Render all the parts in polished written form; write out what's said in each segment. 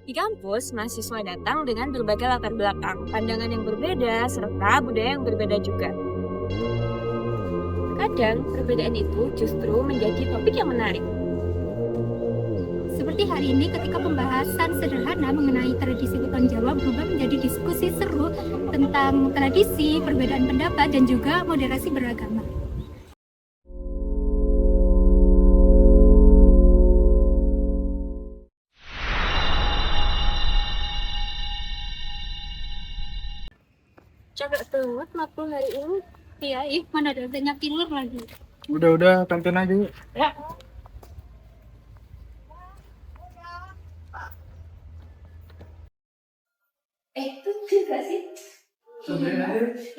Di kampus, mahasiswa datang dengan berbagai latar belakang, pandangan yang berbeda, serta budaya yang berbeda juga. Kadang, perbedaan itu justru menjadi topik yang menarik. Seperti hari ini ketika pembahasan sederhana mengenai tradisi weton Jawa berubah menjadi diskusi seru tentang tradisi, perbedaan pendapat, dan juga moderasi beragama. Capek banget matkul hari ini. Iya, mana ada banyak killer lagi. Udah, kantin aja yuk. Ya. Itu juga sih.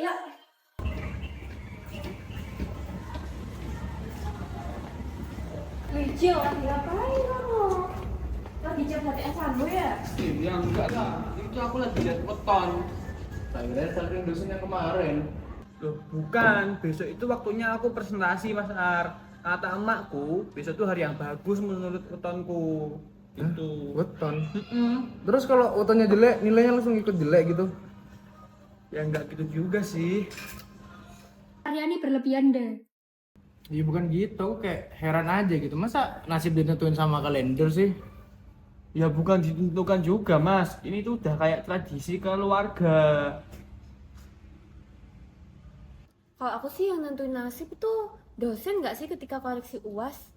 Ya. Jil, lagi ngapain kamu? Lagi jam HTS kamu ya? Ya enggak lah, itu aku lagi lihat weton. Akhirnya saking dosen yang kemarin. Loh, bukan. Besok itu waktunya aku presentasi, Mas Ar. Kata emakku, besok tuh hari yang bagus menurut wetonku. Gitu. Weton. Terus kalau wetonnya jelek, nilainya langsung ikut jelek gitu. Ya enggak gitu juga sih. Aryani berlebihan deh. Iya bukan gitu, aku kayak heran aja gitu. Masa nasib ditentuin sama kalender sih? Ya bukan ditentukan juga, Mas. Ini tuh udah kayak tradisi keluarga. Kalau aku sih yang nentuin nasib itu dosen nggak sih ketika koreksi UAS?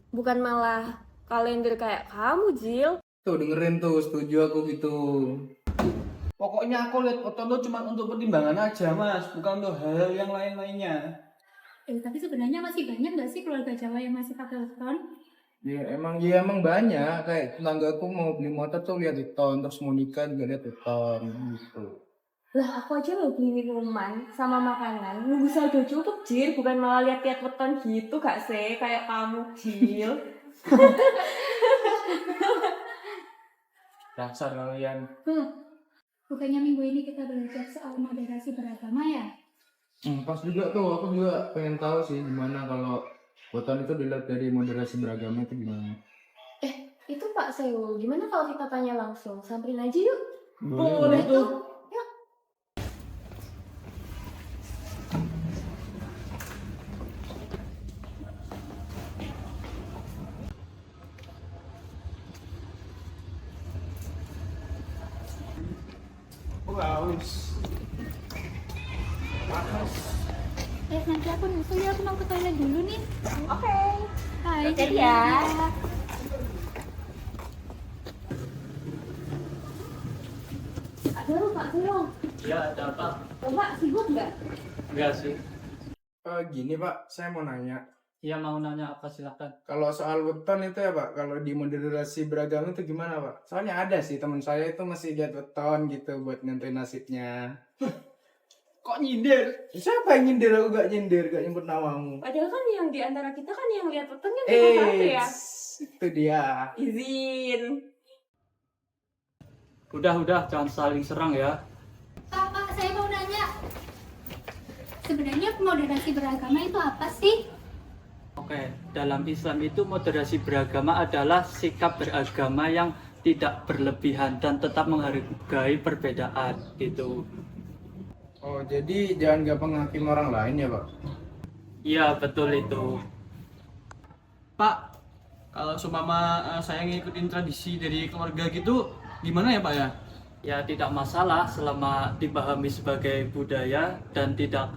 Bukan malah kalender kayak kamu, Jil. Tuh dengerin tuh, setuju aku gitu. Pokoknya aku lihat weton tuh cuma untuk pertimbangan aja, Mas. Bukan untuk hal yang lain-lainnya. Tapi sebenarnya masih banyak nggak sih keluarga Jawa yang masih pakai weton? Ya emang banyak. Kayak tetangga aku mau beli motor tuh lihat weton, terus mau nikah juga lihat weton gitu. Lah aku aja mau beli minuman sama makanan nunggu saldo cukup, Jil. Bukan malah lihat-lihat weton gitu gak sih? Kayak kamu, Jil. Dasar kalian. Bukannya minggu ini kita belajar soal moderasi beragama ya? Pas juga tuh, aku juga pengen tahu sih gimana kalau weton itu dilihat dari moderasi beragama itu gimana. Itu Pak Sewo, gimana kalau kita tanya langsung? Samperin aja yuk. Boleh tuh. Yuk. Wis. Nanti aku nyusul ya, aku mau ke toilet dulu nih. Oke. Hai. Oke, ya. Aduh, Pak Sewo. Ya, ada apa? Bapak sibuk nggak? Enggak sih. Gini Pak, saya mau nanya. Iya, mau nanya apa, silakan. Kalau soal weton itu ya Pak, kalau di moderasi beragama itu gimana Pak? Soalnya ada sih teman saya itu masih lihat weton gitu buat nentuin nasibnya. Kok nyindir? Siapa yang nyindir? Aku gak nyindir, gak nyebut namamu. Padahal kan yang di antara kita kan yang lihat weton kan cuma satu ya. Itu dia. Izin. Udah, jangan saling serang ya. Pak, saya mau nanya. Sebenarnya moderasi beragama itu apa sih? Oke, dalam Islam itu moderasi beragama adalah sikap beragama yang tidak berlebihan dan tetap menghargai perbedaan gitu. Oh, jadi jangan gampang hakim orang lain ya Pak? Iya, betul itu. Pak, kalau seumpama saya ngikutin tradisi dari keluarga gitu, gimana ya Pak ya? Ya tidak masalah selama dipahami sebagai budaya dan tidak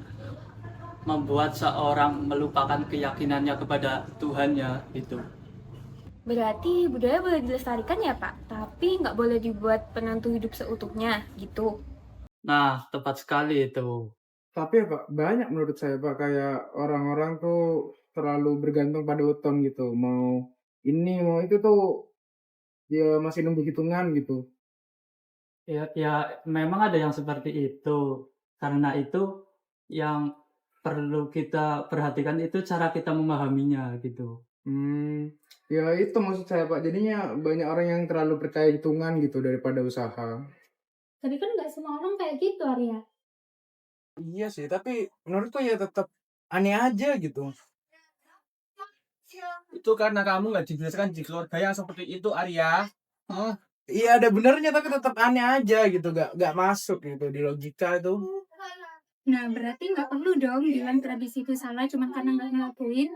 membuat seorang melupakan keyakinannya kepada Tuhannya gitu. Berarti budaya boleh dilestarikan ya Pak, tapi nggak boleh dibuat penentu hidup seutuhnya gitu. Nah, tepat sekali itu. Tapi ya Pak, banyak menurut saya Pak, kayak orang-orang tuh terlalu bergantung pada weton gitu. Mau ini, mau itu tuh ya masih nunggu hitungan gitu. Ya, memang ada yang seperti itu. Karena itu yang perlu kita perhatikan itu cara kita memahaminya gitu. Ya itu maksud saya Pak, jadinya banyak orang yang terlalu percaya hitungan gitu daripada usaha. Tapi kan nggak semua orang kayak gitu, Arya. Iya sih, tapi menurutku ya tetap aneh aja gitu. Itu karena kamu nggak dibiasakan di keluarga yang seperti itu, Arya. Iya ada benernya tapi tetap aneh aja gitu, gak masuk gitu di logika itu. Nah, berarti nggak perlu dong bilang tradisi itu salah cuma karena nggak ngelakuin.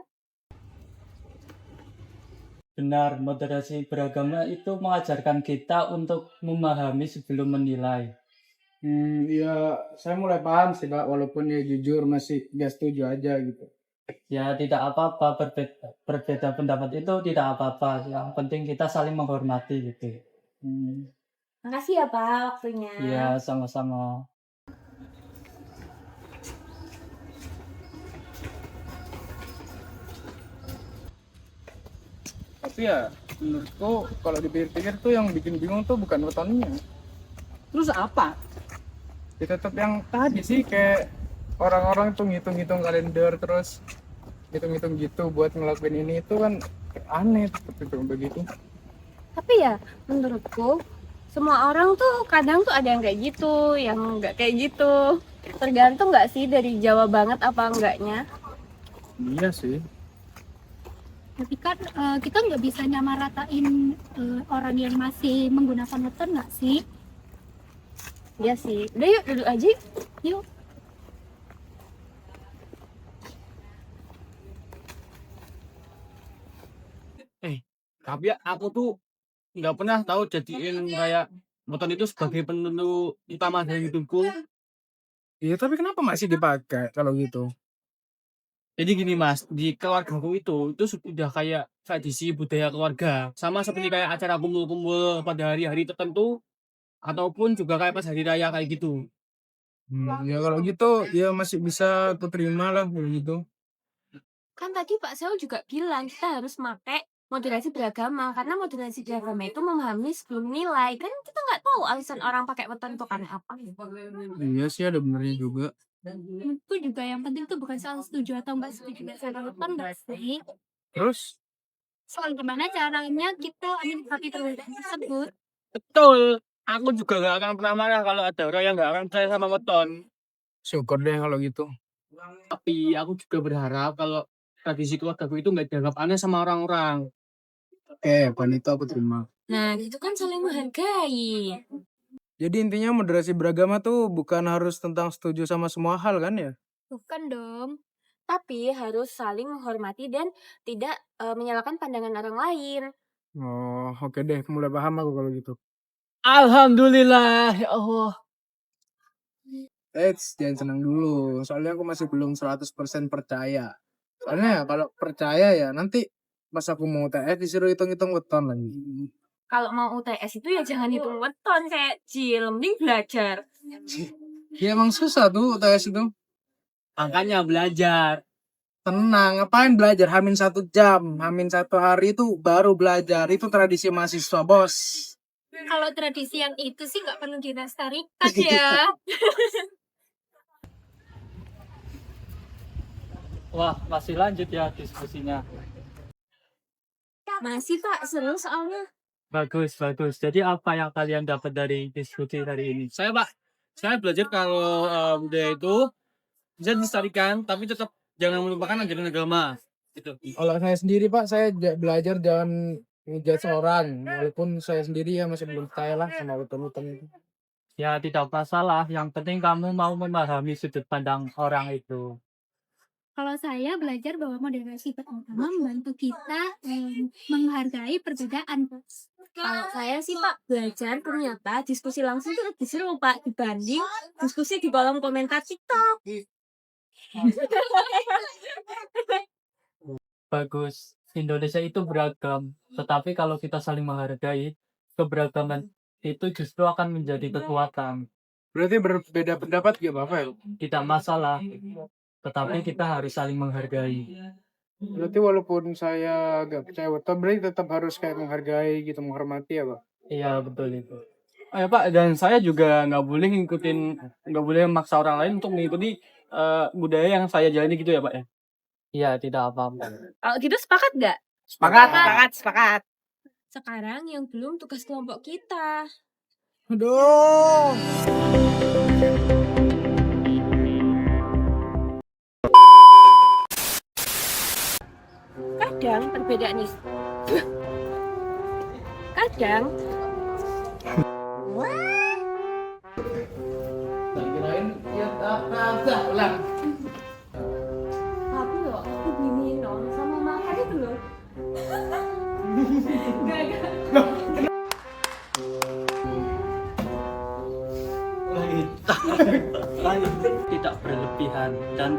Benar, moderasi beragama itu mengajarkan kita untuk memahami sebelum menilai. Iya saya mulai paham sih Pak, walaupun ya jujur masih gak setuju aja gitu. Ya tidak apa-apa, berbeda pendapat itu tidak apa-apa. Yang penting kita saling menghormati gitu. Makasih ya Pak waktunya. Ya sama-sama. Tapi ya menurutku kalau dipikir-pikir tuh yang bikin bingung tuh bukan wetonnya. Terus apa? Ya tetap yang tadi sih, kayak orang-orang tuh ngitung-ngitung kalender terus ngitung-ngitung gitu buat ngelakuin ini itu kan aneh tetap itu begitu. Tapi ya menurutku semua orang tuh kadang tuh ada yang kayak gitu, yang nggak kayak gitu. Tergantung nggak sih dari Jawa banget apa enggaknya. Iya sih. Tapi kan kita nggak bisa nyamaratain orang yang masih menggunakan weton nggak sih? Iya sih. Udah yuk duduk aja. Yuk. Tapi ya, aku tuh nggak pernah tahu jadiin kayak weton itu sebagai penentu utama dari hidupku. Iya tapi kenapa masih dipakai kalau gitu? Jadi gini Mas, di keluargaku itu sudah kayak tradisi budaya keluarga. Sama seperti kayak acara kumpul-kumpul pada hari-hari tertentu ataupun juga kayak pas hari raya kayak gitu. Ya kalau gitu ya masih bisa aku terima lah kalau gitu. Kan tadi Pak Sel juga bilang kita harus pakai moderasi beragama karena moderasi beragama itu memahami sebelum nilai. Kan kita nggak tahu alasan orang pakai weton itu karena apa. Iya sih ada benernya juga. Menurutku juga yang penting tuh bukan soal setuju atau nggak setuju dengan weton nggak sih? Terus Soal gimana caranya kita menyikapi perbedaan tersebut. Betul. Aku juga nggak akan pernah marah kalau ada orang yang nggak akan percaya sama weton. syukur deh kalau gitu. Tapi aku juga berharap kalau tradisi keluargaku itu nggak dianggap aneh sama orang-orang. Pan itu aku terima. Nah, itu kan saling menghargai. Jadi intinya moderasi beragama tuh bukan harus tentang setuju sama semua hal kan ya? Bukan dong. Tapi harus saling menghormati dan tidak menyalahkan pandangan orang lain. Oh oke deh, mulai paham aku kalau gitu. Alhamdulillah, ya Allah. Jangan senang dulu, soalnya aku masih belum 100% percaya. Soalnya kalau percaya ya nanti pas aku mau UTS disuruh hitung-hitung weton lagi. Kalau mau UTS itu ya jangan hitung weton kayak Cil, mending belajar. Ya emang susah tuh UTS itu. Makanya belajar. Tenang, ngapain belajar? Hamin 1 jam, Hamin 1 hari itu baru belajar. Itu tradisi mahasiswa, bos. Kalau tradisi yang itu sih nggak perlu dilestarikan ya. Wah, masih lanjut ya diskusinya. Masih Pak, seru soalnya. Bagus, bagus. Jadi apa yang kalian dapat dari diskusi hari ini? Saya belajar kalau budaya itu bisa dilestarikan, tapi tetap jangan melupakan ajaran agama. Gitu. Kalau saya sendiri Pak, saya belajar jangan ngejudge orang. Walaupun saya sendiri ya masih belum percaya lah sama weton-weton itu. Ya tidak masalah, yang penting kamu mau memahami sudut pandang orang itu. Kalau saya belajar bahwa moderasi beragama membantu kita menghargai perbedaan. Kalau saya sih Pak, belajar ternyata diskusi langsung itu lebih seru Pak dibanding diskusi di kolom komentar TikTok. Bagus. Indonesia itu beragam, tetapi kalau kita saling menghargai, keberagaman itu justru akan menjadi kekuatan. Berarti berbeda pendapat gak apa-apa ya? Tidak masalah, tetapi kita harus saling menghargai. Berarti walaupun saya gak percaya weton, berarti tetap harus kayak menghargai gitu, menghormati ya Pak? Iya, betul itu. Oh ya Pak, dan saya juga nggak boleh memaksa orang lain untuk mengikuti budaya yang saya jalani gitu ya Pak ya. Iya, tidak apa-apa. Kalau gitu sepakat nggak? Sepakat. Sekarang yang belum tugas kelompok kita. Aduh. Kadang Tak kirain ya tak ulang. Tapi loh, aku gini dong sama makan itu loh. Gak. Tidak berlebihan dan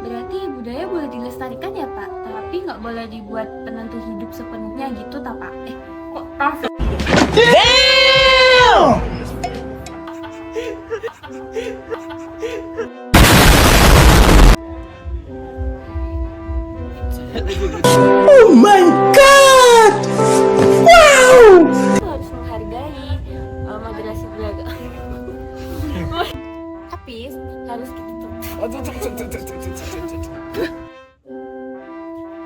Berarti budaya boleh dilestarikan ya Pak, tapi nggak boleh dibuat penentu hidup sepenuhnya gitu tak Pak? Kok tas? Itu harus menghargai moderasi beragama. Tapi harus gitu tuh.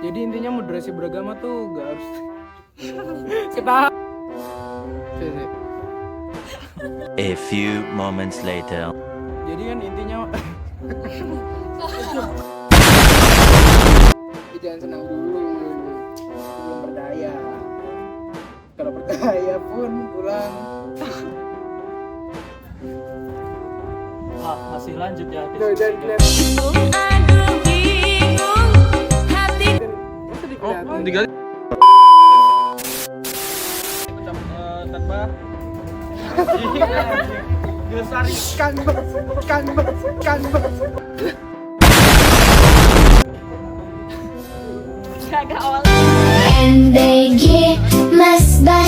Jadi intinya moderasi beragama tuh gak harus kita. A few moments later. Jadi kan intinya jangan senang dulu belum berdaya. Kalau berdaya pun pulang. masih lanjut ya. Oh, tiga. Tanpa dilestarikan. Jaga awal. And they get messed by